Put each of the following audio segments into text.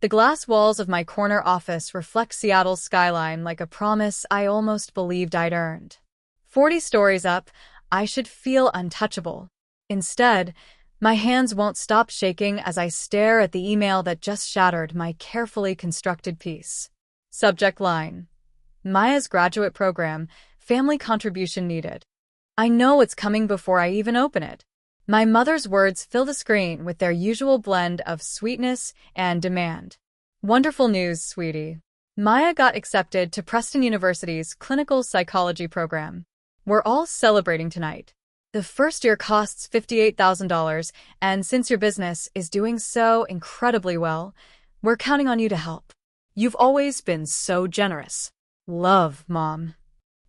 The glass walls of my corner office reflect Seattle's skyline like a promise I almost believed I'd earned. 40 stories up, I should feel untouchable. Instead, my hands won't stop shaking as I stare at the email that just shattered my carefully constructed piece. Subject line: Maya's graduate program, family contribution needed. I know it's coming before I even open it. My mother's words fill the screen with their usual blend of sweetness and demand. Wonderful news, sweetie. Maya got accepted to Preston University's clinical psychology program. We're all celebrating tonight. The first year costs $58,000, and since your business is doing so incredibly well, we're counting on you to help. You've always been so generous. Love, Mom.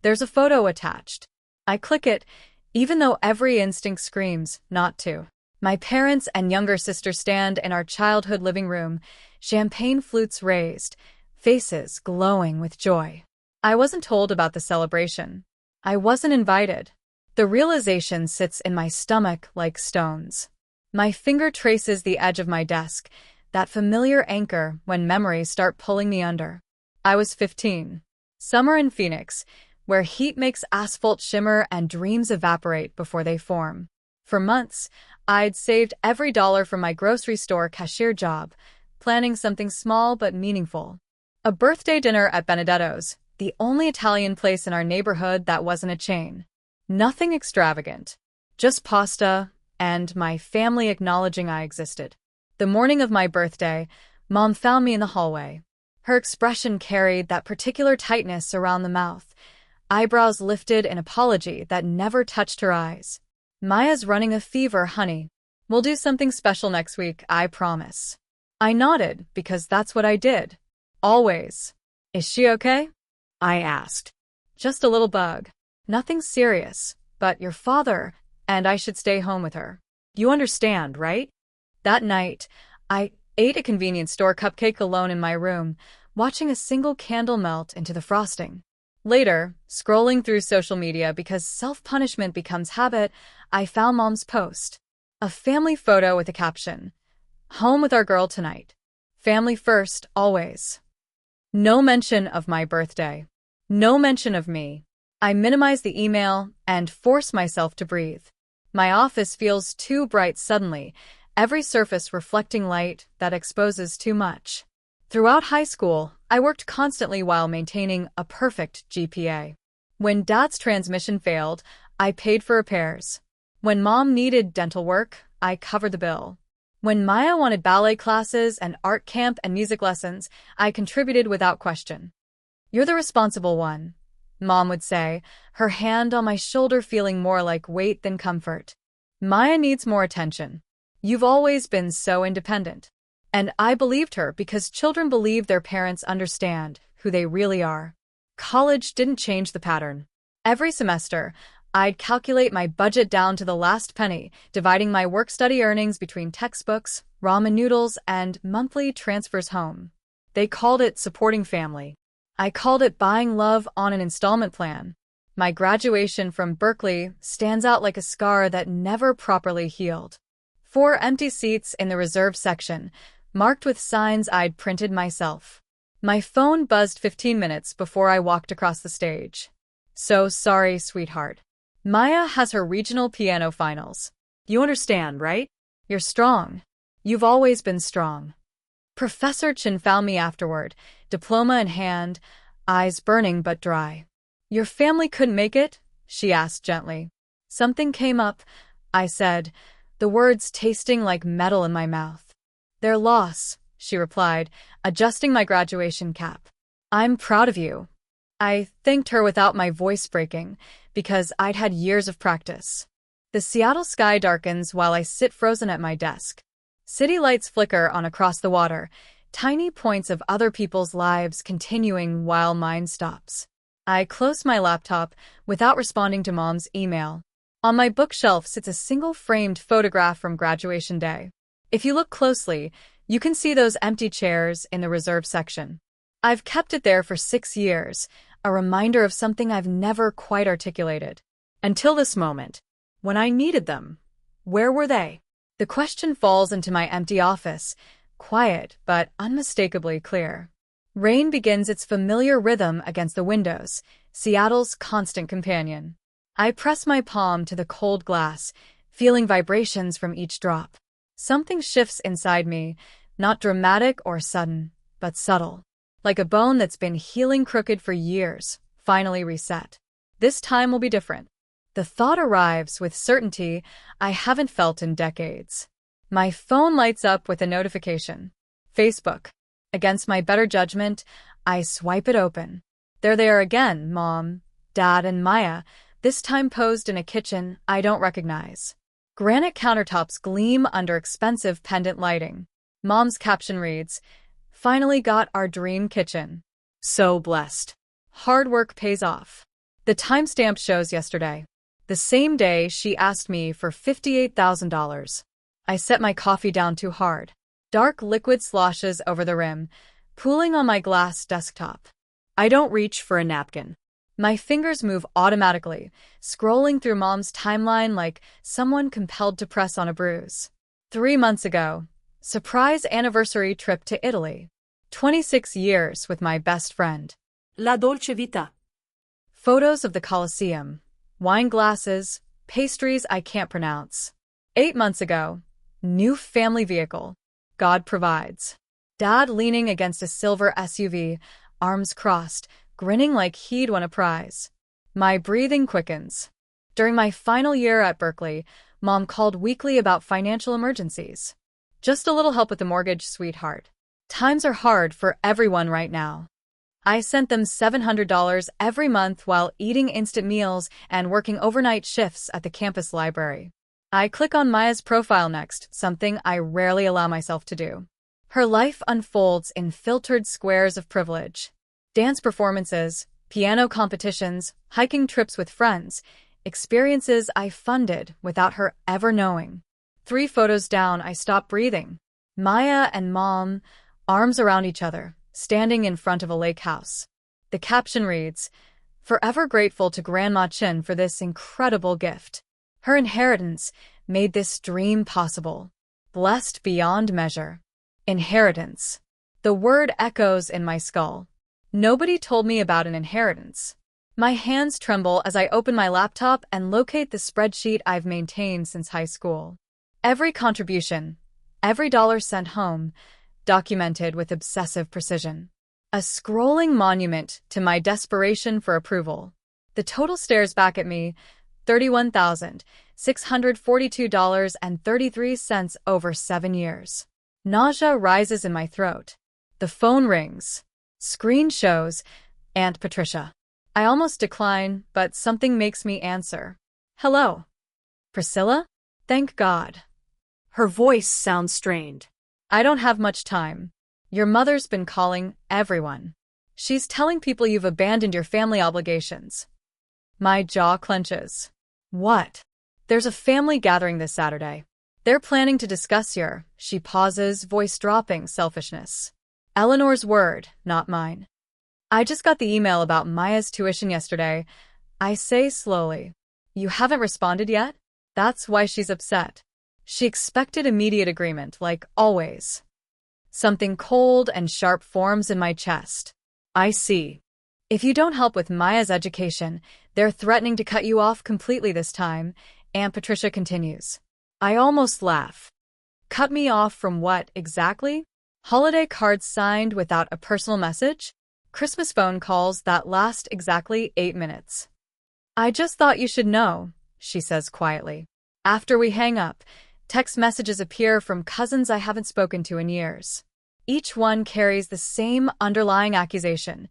There's a photo attached. I click it, even though every instinct screams not to. My parents and younger sister stand in our childhood living room, champagne flutes raised, faces glowing with joy. I wasn't told about the celebration. I wasn't invited. The realization sits in my stomach like stones. My finger traces the edge of my desk, that familiar anchor when memories start pulling me under. I was 15. Summer in Phoenix, where heat makes asphalt shimmer and dreams evaporate before they form. For months, I'd saved every dollar from my grocery store cashier job, planning something small but meaningful. A birthday dinner at Benedetto's, the only Italian place in our neighborhood that wasn't a chain. Nothing extravagant, just pasta and my family acknowledging I existed. The morning of my birthday, Mom found me in the hallway. Her expression carried that particular tightness around the mouth, eyebrows lifted in apology that never touched her eyes. Maya's running a fever, honey. We'll do something special next week, I promise. I nodded because that's what I did. Always. Is she okay? I asked. Just a little bug. Nothing serious, but your father, and I should stay home with her. You understand, right? That night, I ate a convenience store cupcake alone in my room, watching a single candle melt into the frosting. Later, scrolling through social media because self-punishment becomes habit, I found Mom's post. A family photo with a caption: Home with our girl tonight. Family first, always. No mention of my birthday. No mention of me. I minimize the email and force myself to breathe. My office feels too bright suddenly, every surface reflecting light that exposes too much. Throughout high school, I worked constantly while maintaining a perfect GPA. When Dad's transmission failed, I paid for repairs. When Mom needed dental work, I covered the bill. When Maya wanted ballet classes and art camp and music lessons, I contributed without question. You're the responsible one, Mom would say, her hand on my shoulder feeling more like weight than comfort. Maya needs more attention. You've always been so independent. And I believed her because children believe their parents understand who they really are. College didn't change the pattern. Every semester, I'd calculate my budget down to the last penny, dividing my work-study earnings between textbooks, ramen noodles, and monthly transfers home. They called it supporting family. I called it buying love on an installment plan. My graduation from Berkeley stands out like a scar that never properly healed. 4 empty seats in the reserved section, marked with signs I'd printed myself. My phone buzzed 15 minutes before I walked across the stage. So sorry, sweetheart. Maya has her regional piano finals. You understand, right? You're strong. You've always been strong. Professor Chen found me afterward, diploma in hand, eyes burning but dry. Your family couldn't make it? She asked gently. Something came up, I said, the words tasting like metal in my mouth. Their loss, she replied, adjusting my graduation cap. I'm proud of you. I thanked her without my voice breaking, because I'd had years of practice. The Seattle sky darkens while I sit frozen at my desk. City lights flicker on across the water, tiny points of other people's lives continuing while mine stops. I close my laptop without responding to Mom's email. On my bookshelf sits a single framed photograph from graduation day. If you look closely, you can see those empty chairs in the reserve section. I've kept it there for 6 years, a reminder of something I've never quite articulated. Until this moment, when I needed them, where were they? The question falls into my empty office, quiet but unmistakably clear. Rain begins its familiar rhythm against the windows, Seattle's constant companion. I press my palm to the cold glass, feeling vibrations from each drop. Something shifts inside me, not dramatic or sudden, but subtle. Like a bone that's been healing crooked for years, finally reset. This time will be different. The thought arrives with certainty I haven't felt in decades. My phone lights up with a notification. Facebook. Against my better judgment, I swipe it open. There they are again, Mom, Dad, and Maya, this time posed in a kitchen I don't recognize. Granite countertops gleam under expensive pendant lighting. Mom's caption reads, "Finally got our dream kitchen. So blessed. Hard work pays off." The timestamp shows yesterday. The same day she asked me for $58,000. I set my coffee down too hard. Dark liquid sloshes over the rim, pooling on my glass desktop. I don't reach for a napkin. My fingers move automatically, scrolling through Mom's timeline like someone compelled to press on a bruise. 3 months ago, surprise anniversary trip to Italy. 26 years with my best friend. La dolce vita. Photos of the Colosseum, wine glasses, pastries I can't pronounce. 8 months ago, new family vehicle. God provides. Dad leaning against a silver SUV, arms crossed, grinning like he'd won a prize. My breathing quickens. During my final year at Berkeley, Mom called weekly about financial emergencies. Just a little help with the mortgage, sweetheart. Times are hard for everyone right now. I sent them $700 every month while eating instant meals and working overnight shifts at the campus library. I click on Maya's profile next, something I rarely allow myself to do. Her life unfolds in filtered squares of privilege. Dance performances, piano competitions, hiking trips with friends, experiences I funded without her ever knowing. 3 photos down, I stop breathing. Maya and Mom, arms around each other, standing in front of a lake house. The caption reads, "Forever grateful to Grandma Chen for this incredible gift. Her inheritance made this dream possible. Blessed beyond measure." Inheritance. The word echoes in my skull. Nobody told me about an inheritance. My hands tremble as I open my laptop and locate the spreadsheet I've maintained since high school. Every contribution, every dollar sent home, documented with obsessive precision. A scrolling monument to my desperation for approval. The total stares back at me, $31,642.33 over 7 years. Nausea rises in my throat. The phone rings. Screen shows Aunt Patricia. I almost decline, but something makes me answer. "Hello. Priscilla? Thank God." Her voice sounds strained. "I don't have much time. Your mother's been calling everyone. She's telling people you've abandoned your family obligations." My jaw clenches. "What?" "There's a family gathering this Saturday. They're planning to discuss your," she pauses, voice dropping, "selfishness." Eleanor's word, not mine. "I just got the email about Maya's tuition yesterday," I say slowly. "You haven't responded yet?" That's why she's upset. She expected immediate agreement, like always. Something cold and sharp forms in my chest. I see. If you don't help with Maya's education, they're threatening to cut you off completely this time, Aunt Patricia continues. I almost laugh. Cut me off from what, exactly? Holiday cards signed without a personal message? Christmas phone calls that last exactly 8 minutes. "I just thought you should know," she says quietly. After we hang up, text messages appear from cousins I haven't spoken to in years. Each one carries the same underlying accusation.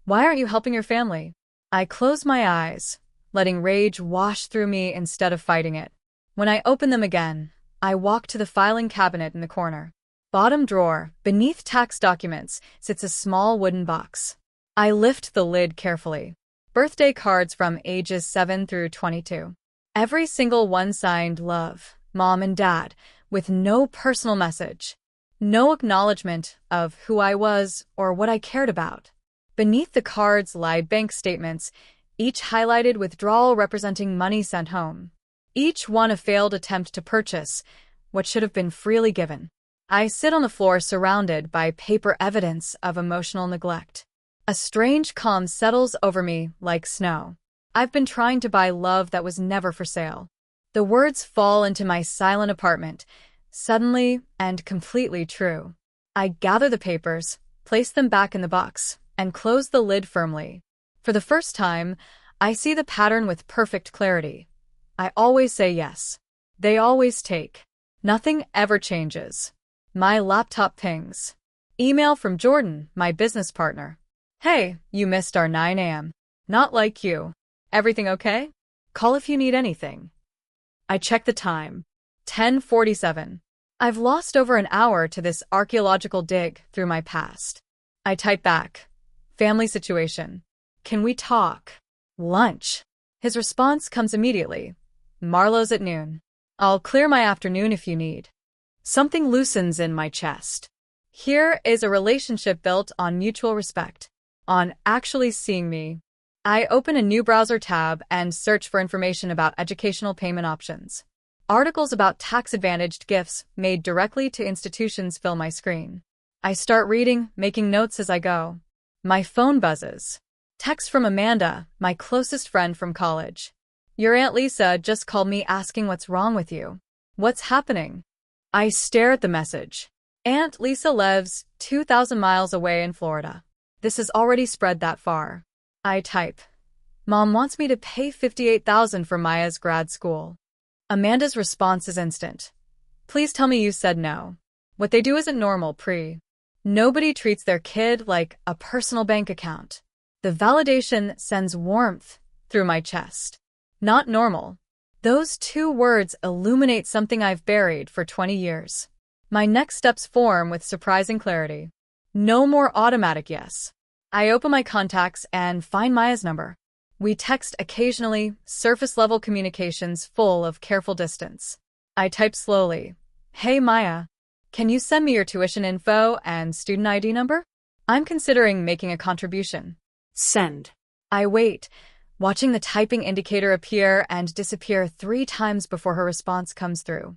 Why aren't you helping your family? I close my eyes, letting rage wash through me instead of fighting it. When I open them again, I walk to the filing cabinet in the corner. Bottom drawer, beneath tax documents, sits a small wooden box. I lift the lid carefully. Birthday cards from ages 7 through 22. Every single one signed Love, Mom and Dad, with no personal message. No acknowledgement of who I was or what I cared about. Beneath the cards lie bank statements, each highlighted withdrawal representing money sent home. Each one a failed attempt to purchase what should have been freely given. I sit on the floor surrounded by paper evidence of emotional neglect. A strange calm settles over me like snow. I've been trying to buy love that was never for sale. The words fall into my silent apartment, suddenly and completely true. I gather the papers, place them back in the box, and close the lid firmly. For the first time, I see the pattern with perfect clarity. I always say yes. They always take. Nothing ever changes. My laptop pings. Email from Jordan, my business partner. Hey, you missed our 9 a.m. Not like you. Everything okay? Call if you need anything. I check the time. 10:47. I've lost over an hour to this archaeological dig through my past. I type back. Family situation. Can we talk? Lunch. His response comes immediately. Marlowe's at noon. I'll clear my afternoon if you need. Something loosens in my chest. Here is a relationship built on mutual respect, on actually seeing me. I open a new browser tab and search for information about educational payment options. Articles about tax-advantaged gifts made directly to institutions fill my screen. I start reading, making notes as I go. My phone buzzes. Text from Amanda, my closest friend from college. Your Aunt Lisa just called me asking what's wrong with you. What's happening? I stare at the message. Aunt Lisa lives 2,000 miles away in Florida. This has already spread that far. I type. Mom wants me to pay $58,000 for Maya's grad school. Amanda's response is instant. Please tell me you said no. What they do isn't normal, Pri. Nobody treats their kid like a personal bank account. The validation sends warmth through my chest. Not normal. Those two words illuminate something I've buried for 20 years. My next steps form with surprising clarity. No more automatic yes. I open my contacts and find Maya's number. We text occasionally, surface-level communications full of careful distance. I type slowly. Hey Maya, can you send me your tuition info and student ID number? I'm considering making a contribution. Send. I wait, watching the typing indicator appear and disappear 3 times before her response comes through.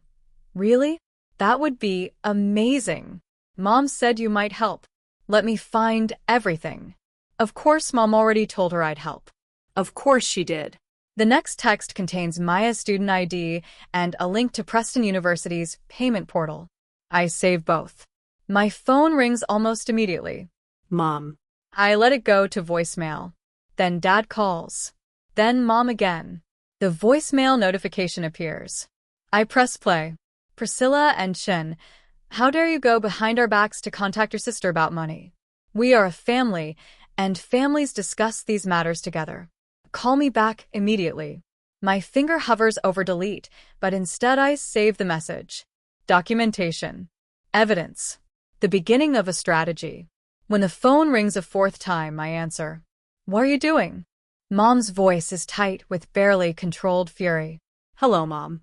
Really? That would be amazing. Mom said you might help. Let me find everything. Of course, Mom already told her I'd help. Of course she did. The next text contains Maya's student ID and a link to Preston University's payment portal. I save both. My phone rings almost immediately. Mom. I let it go to voicemail. Then Dad calls. Then Mom again. The voicemail notification appears. I press play. Priscilla and Chen, how dare you go behind our backs to contact your sister about money? We are a family, and families discuss these matters together. Call me back immediately. My finger hovers over delete, but instead I save the message. Documentation. Evidence. The beginning of a strategy. When the phone rings a 4th time, I answer. What are you doing? Mom's voice is tight with barely controlled fury. Hello, Mom.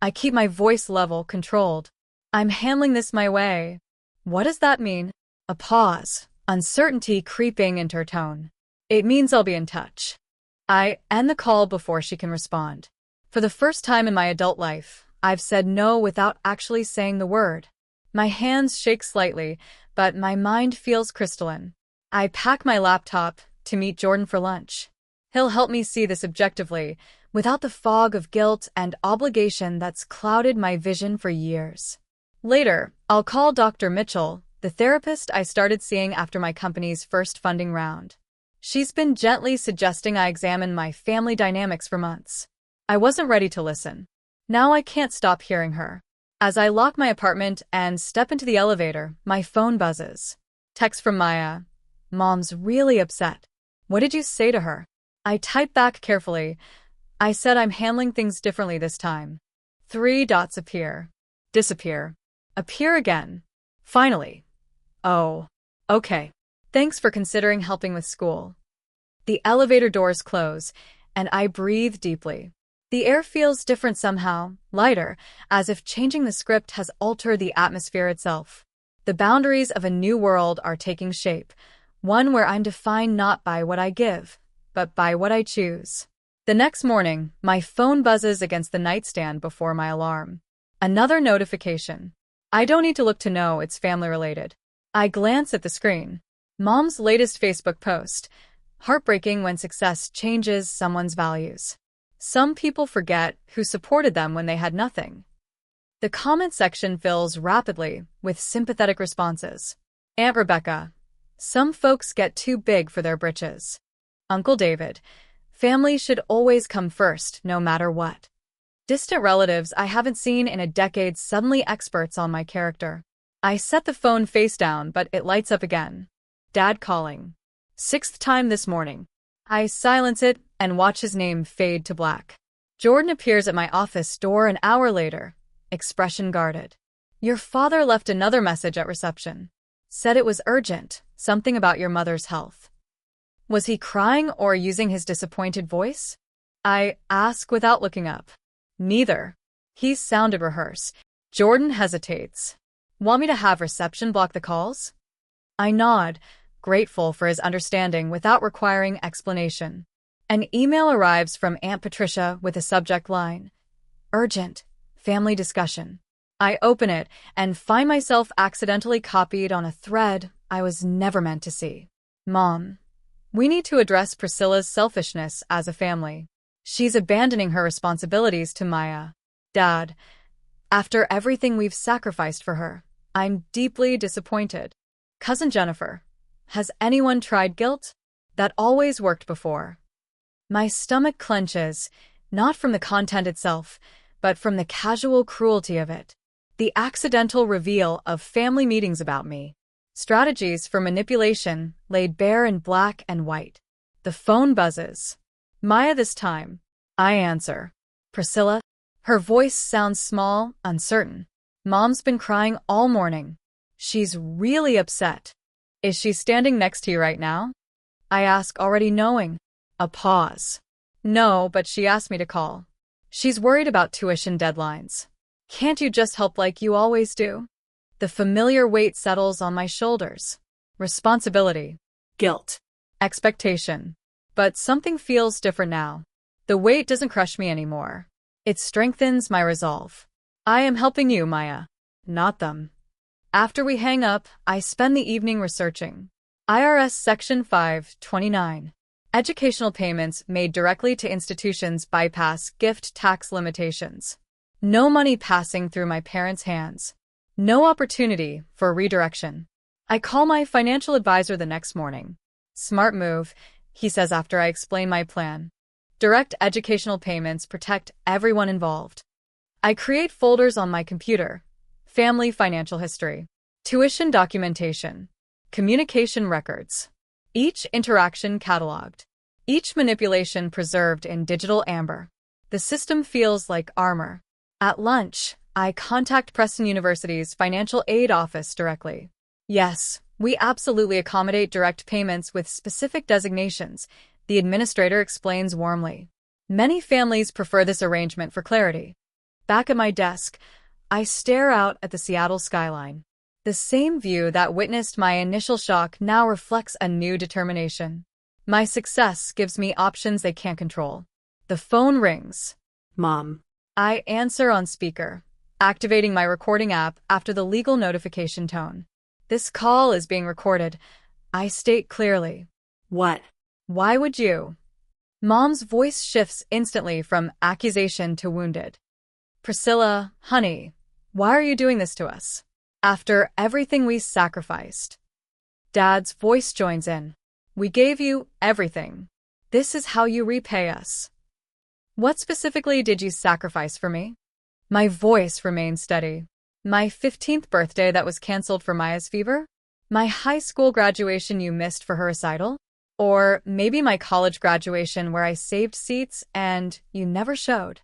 I keep my voice level, controlled. I'm handling this my way. What does that mean? A pause, uncertainty creeping into her tone. It means I'll be in touch. I end the call before she can respond. For the first time in my adult life, I've said no without actually saying the word. My hands shake slightly, but my mind feels crystalline. I pack my laptop to meet Jordan for lunch. He'll help me see this objectively, without the fog of guilt and obligation that's clouded my vision for years. Later, I'll call Dr. Mitchell, the therapist I started seeing after my company's first funding round. She's been gently suggesting I examine my family dynamics for months. I wasn't ready to listen. Now I can't stop hearing her. As I lock my apartment and step into the elevator, my phone buzzes. Text from Maya. Mom's really upset. What did you say to her? I type back carefully. I said I'm handling things differently this time. 3 dots appear. Disappear. Appear again. Finally. Oh. Okay. Thanks for considering helping with school. The elevator doors close, and I breathe deeply. The air feels different somehow, lighter, as if changing the script has altered the atmosphere itself. The boundaries of a new world are taking shape, one where I'm defined not by what I give, but by what I choose. The next morning, my phone buzzes against the nightstand before my alarm. Another notification. I don't need to look to know it's family-related. I glance at the screen. Mom's latest Facebook post. Heartbreaking when success changes someone's values. Some people forget who supported them when they had nothing. The comment section fills rapidly with sympathetic responses. Aunt Rebecca. Some folks get too big for their britches. Uncle David. Family should always come first, no matter what. Distant relatives I haven't seen in a decade suddenly experts on my character. I set the phone face down, but it lights up again. Dad calling. 6th time this morning. I silence it and watch his name fade to black. Jordan appears at my office door an hour later, expression guarded. Your father left another message at reception. Said it was urgent, something about your mother's health. Was he crying or using his disappointed voice? I ask without looking up. Neither. He sounded rehearsed. Jordan hesitates. Want me to have reception block the calls? I nod, grateful for his understanding without requiring explanation. An email arrives from Aunt Patricia with a subject line. Urgent. Family discussion. I open it and find myself accidentally copied on a thread I was never meant to see. Mom. We need to address Priscilla's selfishness as a family. She's abandoning her responsibilities to Maya. Dad. After everything we've sacrificed for her, I'm deeply disappointed. Cousin Jennifer. Has anyone tried guilt? That always worked before. My stomach clenches, not from the content itself, but from the casual cruelty of it. The accidental reveal of family meetings about me. Strategies for manipulation laid bare in black and white. The phone buzzes. Maya this time. I answer. Priscilla? Her voice sounds small, uncertain. Mom's been crying all morning. She's really upset. Is she standing next to you right now? I ask, already knowing. A pause. No, but she asked me to call. She's worried about tuition deadlines. Can't you just help like you always do? The familiar weight settles on my shoulders. Responsibility. Guilt. Expectation. But something feels different now. The weight doesn't crush me anymore. It strengthens my resolve. I am helping you, Maya, not them. After we hang up, I spend the evening researching. IRS Section 529. Educational payments made directly to institutions bypass gift tax limitations. No money passing through my parents' hands. No opportunity for redirection. I call my financial advisor the next morning. Smart move, he says after I explain my plan. Direct educational payments protect everyone involved. I create folders on my computer. Family financial history. Tuition documentation. Communication records. Each interaction cataloged. Each manipulation preserved in digital amber. The system feels like armor. At lunch, I contact Preston University's financial aid office directly. Yes, we absolutely accommodate direct payments with specific designations, the administrator explains warmly. Many families prefer this arrangement for clarity. Back at my desk, I stare out at the Seattle skyline. The same view that witnessed my initial shock now reflects a new determination. My success gives me options they can't control. The phone rings. Mom. I answer on speaker, activating my recording app after the legal notification tone. This call is being recorded. I state clearly. What? Why would you? Mom's voice shifts instantly from accusation to wounded. Priscilla, honey, why are you doing this to us? After everything we sacrificed. Dad's voice joins in. We gave you everything. This is how you repay us. What specifically did you sacrifice for me? My voice remained steady. My 15th birthday that was canceled for Maya's fever? My high school graduation you missed for her recital? Or maybe my college graduation where I saved seats and you never showed.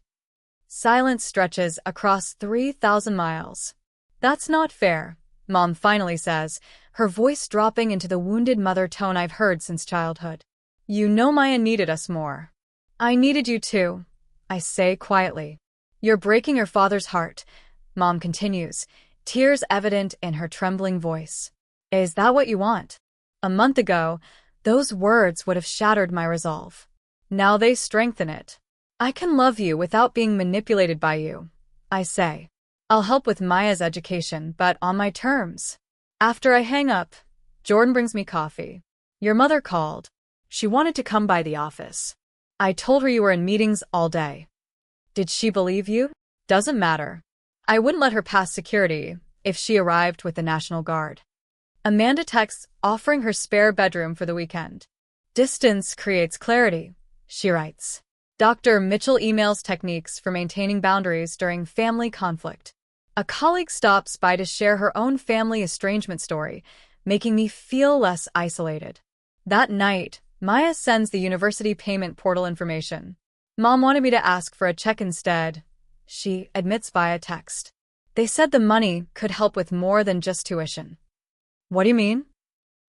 Silence stretches across 3,000 miles. That's not fair, Mom finally says, her voice dropping into the wounded mother tone I've heard since childhood. You know Maya needed us more. I needed you too, I say quietly. You're breaking your father's heart, Mom continues, tears evident in her trembling voice. Is that what you want? A month ago, those words would have shattered my resolve. Now they strengthen it. I can love you without being manipulated by you, I say. I'll help with Maya's education, but on my terms. After I hang up, Jordan brings me coffee. Your mother called. She wanted to come by the office. I told her you were in meetings all day. Did she believe you? Doesn't matter. I wouldn't let her pass security if she arrived with the National Guard. Amanda texts offering her spare bedroom for the weekend. Distance creates clarity, she writes. Dr. Mitchell emails techniques for maintaining boundaries during family conflict. A colleague stops by to share her own family estrangement story, making me feel less isolated. That night, Maya sends the university payment portal information. Mom wanted me to ask for a check instead, she admits via text. They said the money could help with more than just tuition. What do you mean?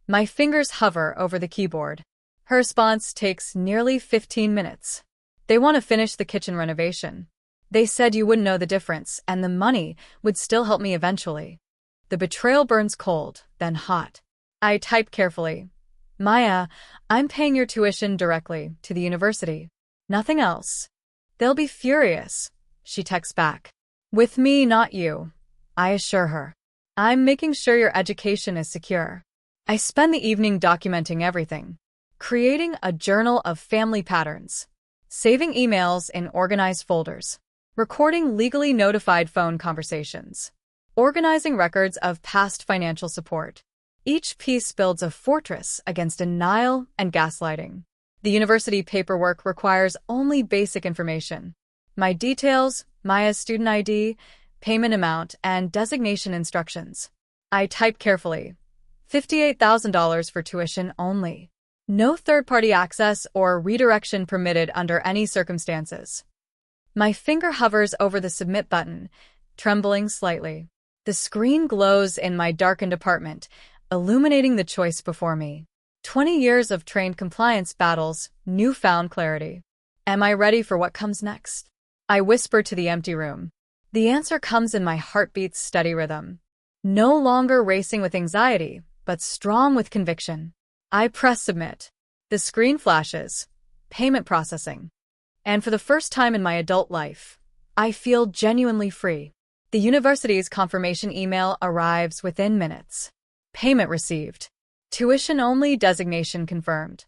My fingers hover over the keyboard. Her response takes nearly 15 minutes. They want to finish the kitchen renovation. They said you wouldn't know the difference, and the money would still help me eventually. The betrayal burns cold, then hot. I type carefully. Maya, I'm paying your tuition directly to the university. Nothing else. They'll be furious, she texts back. With me, not you, I assure her. I'm making sure your education is secure. I spend the evening documenting everything. Creating a journal of family patterns. Saving emails in organized folders. Recording legally notified phone conversations. Organizing records of past financial support. Each piece builds a fortress against denial and gaslighting. The university paperwork requires only basic information. My details, Maya's student ID, payment amount, and designation instructions. I type carefully. $58,000 for tuition only. No third-party access or redirection permitted under any circumstances. My finger hovers over the submit button, trembling slightly. The screen glows in my darkened apartment, illuminating the choice before me. 20 years of trained compliance battles, newfound clarity. Am I ready for what comes next? I whisper to the empty room. The answer comes in my heartbeat's steady rhythm. No longer racing with anxiety, but strong with conviction. I press submit. The screen flashes. Payment processing. And for the first time in my adult life, I feel genuinely free. The university's confirmation email arrives within minutes. Payment received. Tuition-only designation confirmed.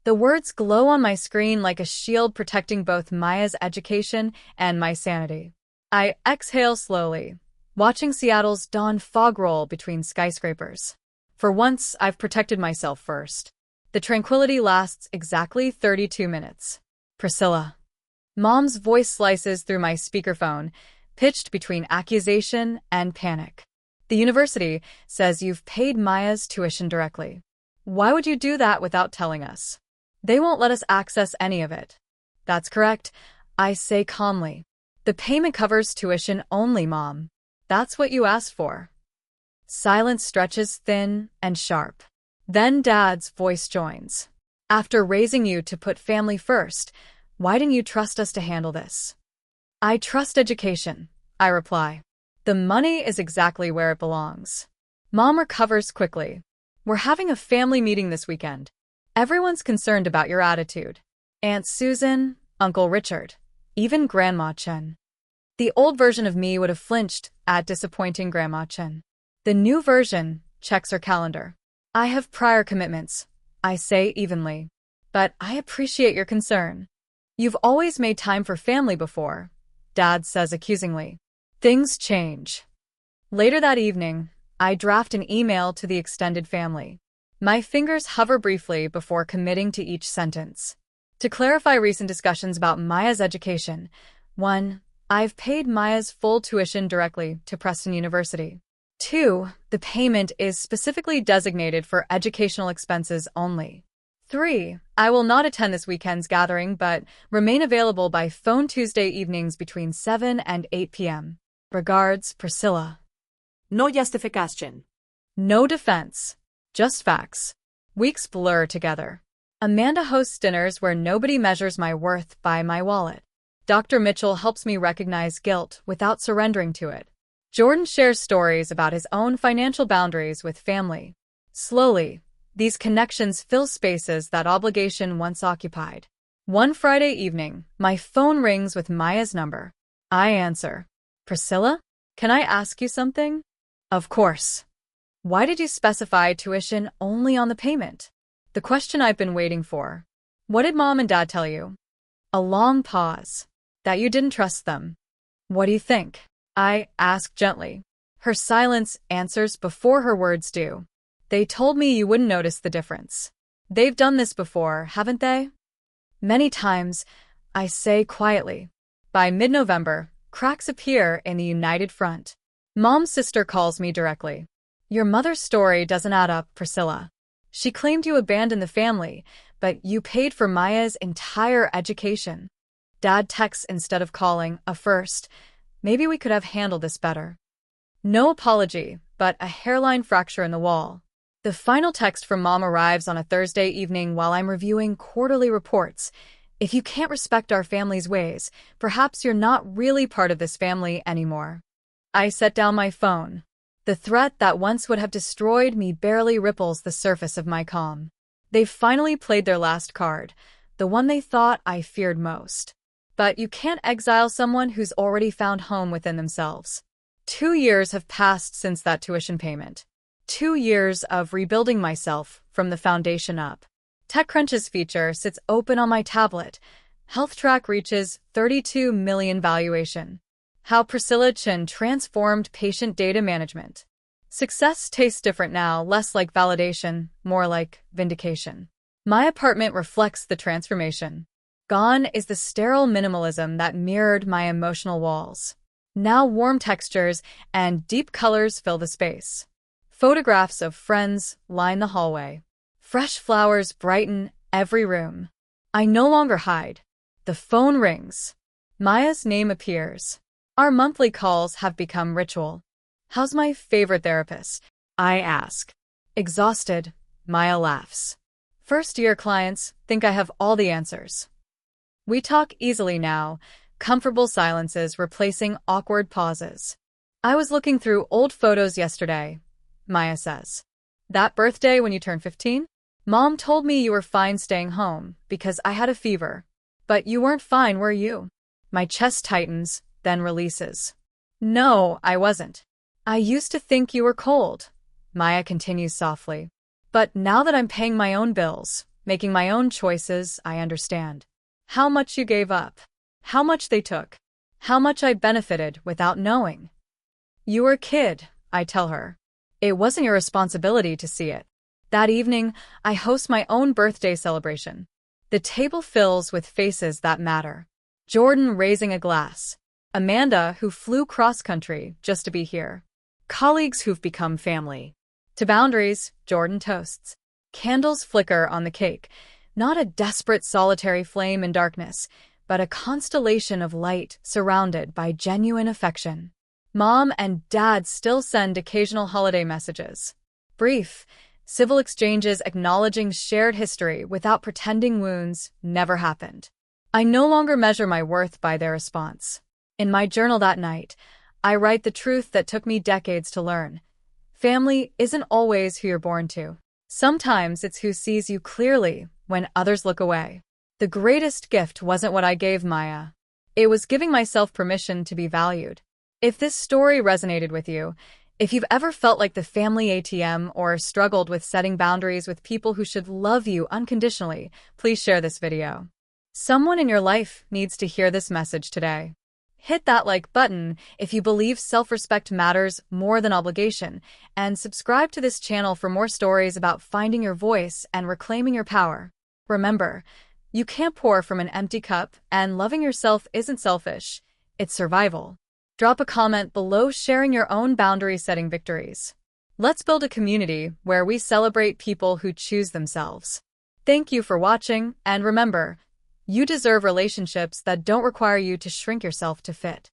The words glow on my screen like a shield protecting both Maya's education and my sanity. I exhale slowly, watching Seattle's dawn fog roll between skyscrapers. For once, I've protected myself first. The tranquility lasts exactly 32 minutes. Priscilla. Mom's voice slices through my speakerphone, pitched between accusation and panic. The university says you've paid Maya's tuition directly. Why would you do that without telling us? They won't let us access any of it. That's correct, I say calmly. The payment covers tuition only, Mom. That's what you asked for. Silence stretches thin and sharp. Then Dad's voice joins. After raising you to put family first, why didn't you trust us to handle this? I trust education, I reply. The money is exactly where it belongs. Mom recovers quickly. We're having a family meeting this weekend. Everyone's concerned about your attitude. Aunt Susan, Uncle Richard, even Grandma Chen. The old version of me would have flinched at disappointing Grandma Chen. The new version checks her calendar. I have prior commitments, I say evenly. But I appreciate your concern. You've always made time for family before, Dad says accusingly. Things change. Later that evening, I draft an email to the extended family. My fingers hover briefly before committing to each sentence. To clarify recent discussions about Maya's education, 1. I've paid Maya's full tuition directly to Preston University. 2. The payment is specifically designated for educational expenses only. 3. I will not attend this weekend's gathering but remain available by phone Tuesday evenings between 7 and 8 p.m. Regards, Priscilla. No justification. No defense. Just facts. Weeks blur together. Amanda hosts dinners where nobody measures my worth by my wallet. Dr. Mitchell helps me recognize guilt without surrendering to it. Jordan shares stories about his own financial boundaries with family. Slowly, these connections fill spaces that obligation once occupied. One Friday evening, my phone rings with Maya's number. I answer. Priscilla? Can I ask you something? Of course. Why did you specify tuition only on the payment? The question I've been waiting for. What did Mom and Dad tell you? A long pause. That you didn't trust them. What do you think? I asked gently. Her silence answers before her words do. They told me you wouldn't notice the difference. They've done this before, haven't they? Many times, I say quietly. By mid-November, cracks appear in the united front. Mom's sister calls me directly. Your mother's story doesn't add up, Priscilla. She claimed you abandoned the family, but you paid for Maya's entire education. Dad texts instead of calling, a first. Maybe we could have handled this better. No apology, but a hairline fracture in the wall. The final text from Mom arrives on a Thursday evening while I'm reviewing quarterly reports. If you can't respect our family's ways, perhaps you're not really part of this family anymore. I set down my phone. The threat that once would have destroyed me barely ripples the surface of my calm. They've finally played their last card, the one they thought I feared most. But you can't exile someone who's already found home within themselves. 2 years have passed since that tuition payment. 2 years of rebuilding myself from the foundation up. TechCrunch's feature sits open on my tablet. HealthTrack reaches 32 million valuation. How Priscilla Chen transformed patient data management. Success tastes different now, less like validation, more like vindication. My apartment reflects the transformation. Gone is the sterile minimalism that mirrored my emotional walls. Now warm textures and deep colors fill the space. Photographs of friends line the hallway. Fresh flowers brighten every room. I no longer hide. The phone rings. Maya's name appears. Our monthly calls have become ritual. How's my favorite therapist? I ask. Exhausted, Maya laughs. First-year clients think I have all the answers. We talk easily now, comfortable silences replacing awkward pauses. I was looking through old photos yesterday, Maya says. That birthday when you turned 15? Mom told me you were fine staying home because I had a fever. But you weren't fine, were you? My chest tightens, then releases. No, I wasn't. I used to think you were cold, Maya continues softly. But now that I'm paying my own bills, making my own choices, I understand. How much you gave up. How much they took. How much I benefited without knowing. You were a kid, I tell her. It wasn't your responsibility to see it. That evening, I host my own birthday celebration. The table fills with faces that matter. Jordan raising a glass. Amanda, who flew cross-country just to be here. Colleagues who've become family. To boundaries, Jordan toasts. Candles flicker on the cake. Not a desperate solitary flame in darkness, but a constellation of light surrounded by genuine affection. Mom and Dad still send occasional holiday messages. Brief, civil exchanges acknowledging shared history without pretending wounds never happened. I no longer measure my worth by their response. In my journal that night, I write the truth that took me decades to learn. Family isn't always who you're born to. Sometimes it's who sees you clearly when others look away. The greatest gift wasn't what I gave Maya. It was giving myself permission to be valued. If this story resonated with you, if you've ever felt like the family ATM or struggled with setting boundaries with people who should love you unconditionally, please share this video. Someone in your life needs to hear this message today. Hit that like button if you believe self-respect matters more than obligation, and subscribe to this channel for more stories about finding your voice and reclaiming your power. Remember, you can't pour from an empty cup, and loving yourself isn't selfish, it's survival. Drop a comment below sharing your own boundary-setting victories. Let's build a community where we celebrate people who choose themselves. Thank you for watching, and remember, you deserve relationships that don't require you to shrink yourself to fit.